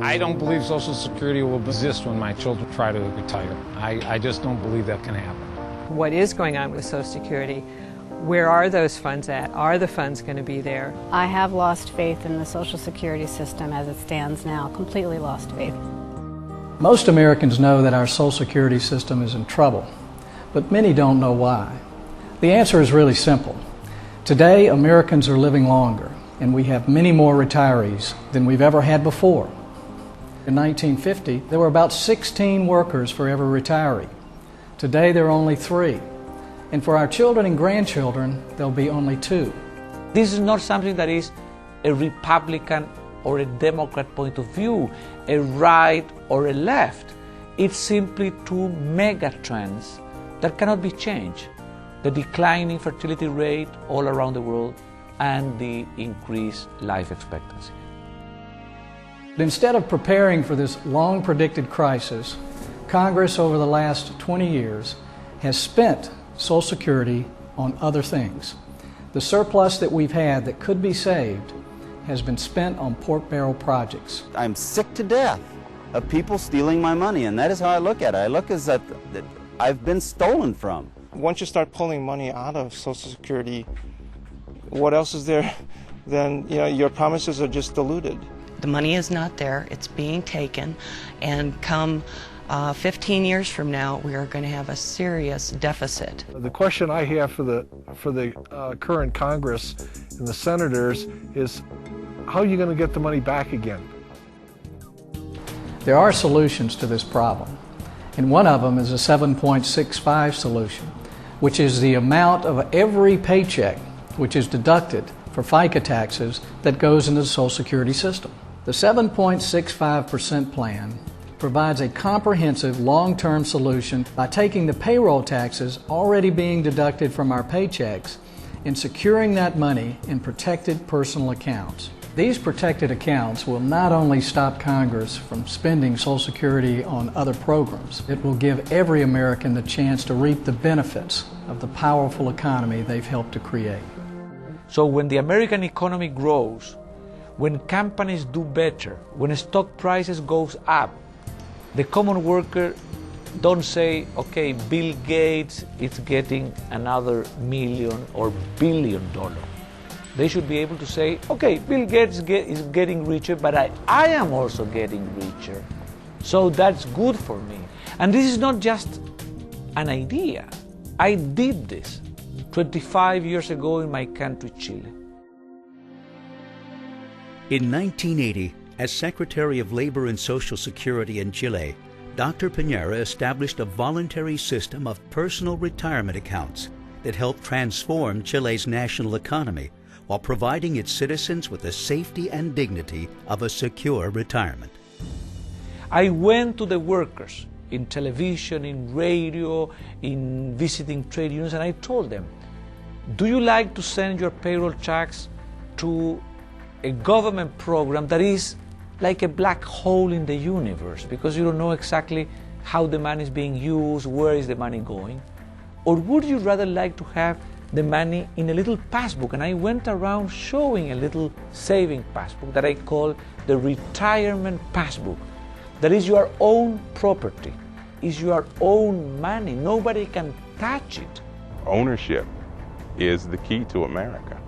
I don't believe Social Security will exist when my children try to retire. I just don't believe that can happen. What is going on with Social Security? Where are those funds at? Are the funds going to be there? I have lost faith in the Social Security system as it stands now, completely lost faith. Most Americans know that our Social Security system is in trouble, but many don't know why. The answer is really simple. Today, Americans are living longer, and we have many more retirees than we've ever had before. In 1950, there were about 16 workers for every retiree. Today, there are only 3. And for our children and grandchildren, there'll be only 2. This is not something that is a Republican or a Democrat point of view, a right or a left. It's simply 2 mega trends that cannot be changed. The declining fertility rate all around the world and the increased life expectancy. But instead of preparing for this long-predicted crisis, Congress over the last 20 years has spent Social Security on other things. The surplus that we've had that could be saved has been spent on pork barrel projects. I'm sick to death of people stealing my money, and that is how I look at it. I look as that I've been stolen from. Once you start pulling money out of Social Security, what else is there? Then your promises are just diluted. The money is not there, it's being taken, and come 15 years from now, we are going to have a serious deficit. The question I have for the current Congress and the senators is, how are you going to get the money back again? There are solutions to this problem, and one of them is a 7.65 solution, which is the amount of every paycheck which is deducted for FICA taxes that goes into the Social Security system. The 7.65% plan provides a comprehensive long-term solution by taking the payroll taxes already being deducted from our paychecks and securing that money in protected personal accounts. These protected accounts will not only stop Congress from spending Social Security on other programs, it will give every American the chance to reap the benefits of the powerful economy they've helped to create. So when the American economy grows, when companies do better, when stock prices goes up, the common worker don't say, okay, Bill Gates is getting another $1 million or $1 billion. They should be able to say, okay, Bill Gates is getting richer, but I am also getting richer. So that's good for me. And this is not just an idea. I did this 25 years ago in my country, Chile. In 1980, as Secretary of Labor and Social Security in Chile, Dr. Piñera established a voluntary system of personal retirement accounts that helped transform Chile's national economy while providing its citizens with the safety and dignity of a secure retirement. I went to the workers in television, in radio, in visiting trade unions, and I told them, do you like to send your payroll checks to a government program that is like a black hole in the universe because you don't know exactly how the money is being used, where is the money going? Or would you rather like to have the money in a little passbook? And I went around showing a little saving passbook that I call the retirement passbook. That is your own property, is your own money. Nobody can touch it. Ownership is the key to America.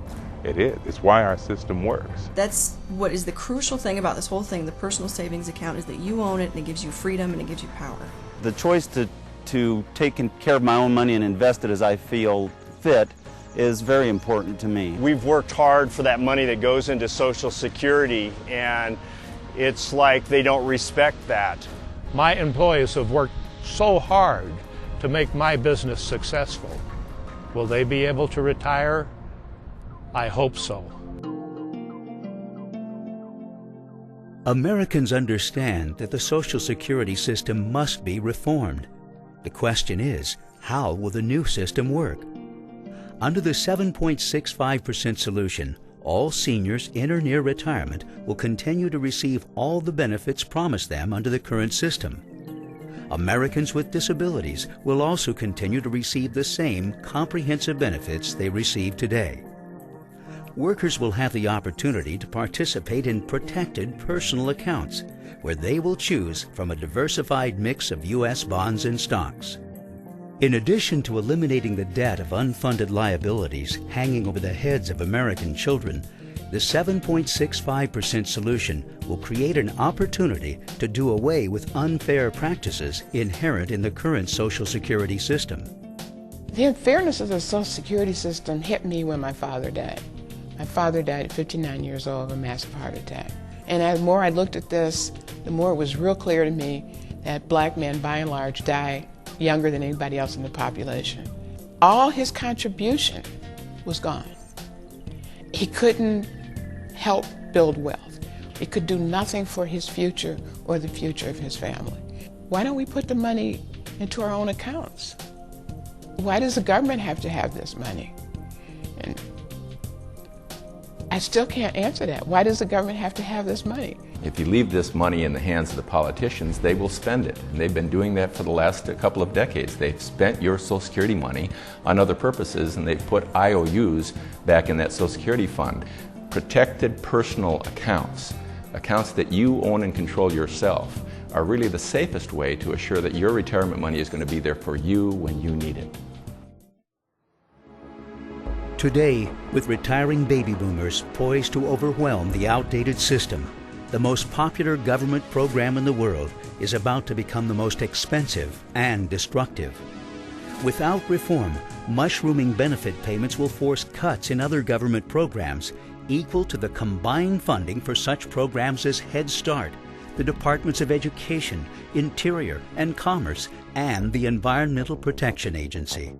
It is. It's why our system works. That's what is the crucial thing about this whole thing, the personal savings account, is that you own it and it gives you freedom and it gives you power. The choice to take care of my own money and invest it as I feel fit is very important to me. We've worked hard for that money that goes into Social Security, and it's like they don't respect that. My employees have worked so hard to make my business successful. Will they be able to retire? I hope so. Americans understand that the Social Security system must be reformed. The question is, how will the new system work? Under the 7.65% solution, all seniors in or near retirement will continue to receive all the benefits promised them under the current system. Americans with disabilities will also continue to receive the same comprehensive benefits they receive today. workers will have the opportunity to participate in protected personal accounts, where they will choose from a diversified mix of U.S. bonds and stocks. In addition to eliminating the debt of unfunded liabilities hanging over the heads of American children, the 7.65% solution will create an opportunity to do away with unfair practices inherent in the current Social Security system. The unfairness of the Social Security system hit me when my father died. My father died at 59 years old of a massive heart attack. And the more I looked at this, the more it was real clear to me that black men, by and large, die younger than anybody else in the population. All his contribution was gone. He couldn't help build wealth. He could do nothing for his future or the future of his family. Why don't we put the money into our own accounts? Why does the government have to have this money? And I still can't answer that. Why does the government have to have this money? If you leave this money in the hands of the politicians, they will spend it. And they've been doing that for the last couple of decades. They've spent your Social Security money on other purposes, and they've put IOUs back in that Social Security fund. Protected personal accounts, accounts that you own and control yourself, are really the safest way to assure that your retirement money is going to be there for you when you need it. Today, with retiring baby boomers poised to overwhelm the outdated system, the most popular government program in the world is about to become the most expensive and destructive. Without reform, mushrooming benefit payments will force cuts in other government programs equal to the combined funding for such programs as Head Start, the Departments of Education, Interior, and Commerce, and the Environmental Protection Agency.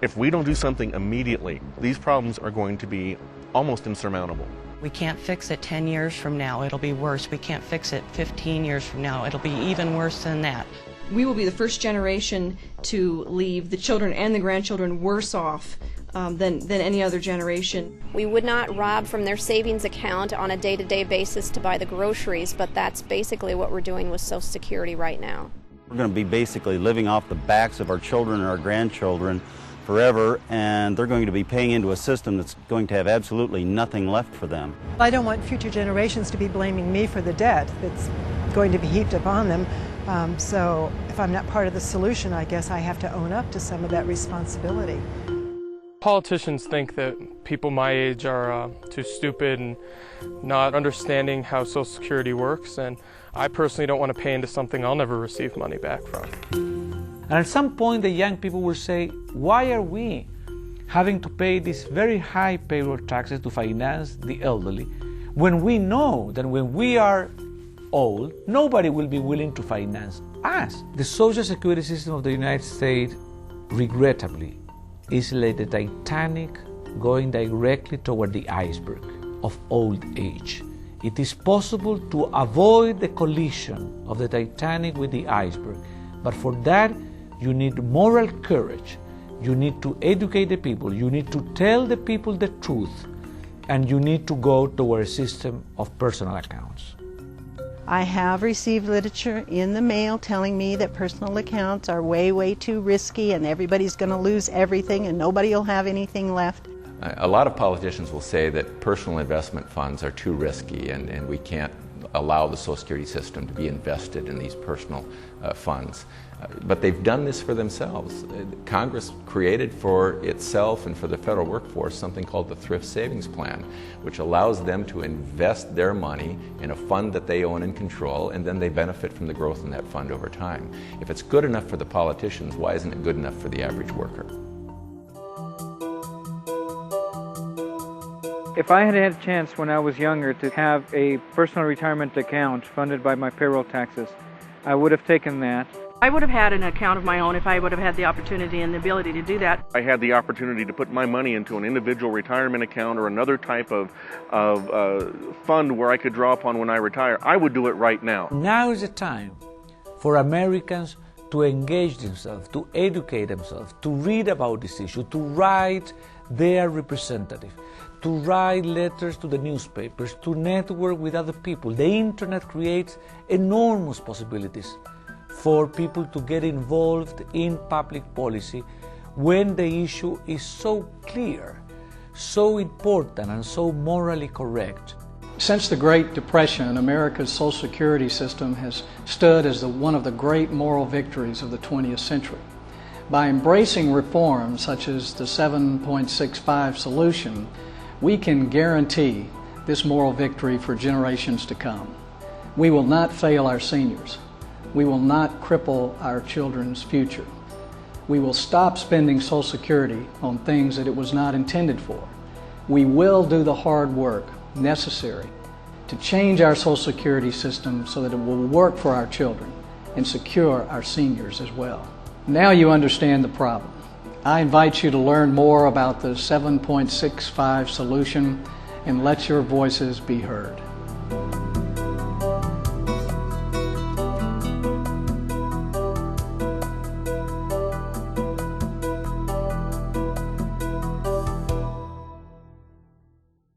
If we don't do something immediately, these problems are going to be almost insurmountable. We can't fix it 10 years from now, it'll be worse. We can't fix it 15 years from now, it'll be even worse than that. We will be the first generation to leave the children and the grandchildren worse off than any other generation. We would not rob from their savings account on a day-to-day basis to buy the groceries, but that's basically what we're doing with Social Security right now. We're going to be basically living off the backs of our children and our grandchildren forever, and they're going to be paying into a system that's going to have absolutely nothing left for them. I don't want future generations to be blaming me for the debt that's going to be heaped upon them. So if I'm not part of the solution, I guess I have to own up to some of that responsibility. Politicians think that people my age are too stupid and not understanding how Social Security works, and I personally don't want to pay into something I'll never receive money back from. And at some point the young people will say, why are we having to pay these very high payroll taxes to finance the elderly when we know that when we are old, nobody will be willing to finance us? The Social Security system of the United States, regrettably, is like the Titanic going directly toward the iceberg of old age. It is possible to avoid the collision of the Titanic with the iceberg, but for that you need moral courage, you need to educate the people, you need to tell the people the truth, and you need to go toward a system of personal accounts. I have received literature in the mail telling me that personal accounts are way too risky and everybody's going to lose everything and nobody will have anything left. A lot of politicians will say that personal investment funds are too risky and we can't allow the Social Security system to be invested in these personal funds. But they've done this for themselves. Congress created for itself and for the federal workforce something called the Thrift Savings Plan, which allows them to invest their money in a fund that they own and control, and then they benefit from the growth in that fund over time. If it's good enough for the politicians, why isn't it good enough for the average worker? If I had had a chance when I was younger to have a personal retirement account funded by my payroll taxes, I would have taken that. I would have had an account of my own if I would have had the opportunity and the ability to do that. I had the opportunity to put my money into an individual retirement account or another type of fund where I could draw upon when I retire. I would do it right now. Now is the time for Americans to engage themselves, to educate themselves, to read about this issue, to write their representative, to write letters to the newspapers, to network with other people. The internet creates enormous possibilities for people to get involved in public policy when the issue is so clear. so important and so morally correct. Since the Great Depression, America's Social Security system has stood as one of the great moral victories of the 20th century. By embracing reforms such as the 7.65 solution, we can guarantee this moral victory for generations to come. We will not fail our seniors. We will not cripple our children's future. We will stop spending Social Security on things that it was not intended for. We will do the hard work necessary to change our Social Security system so that it will work for our children and secure our seniors as well. Now you understand the problem. I invite you to learn more about the 7.65 solution and let your voices be heard.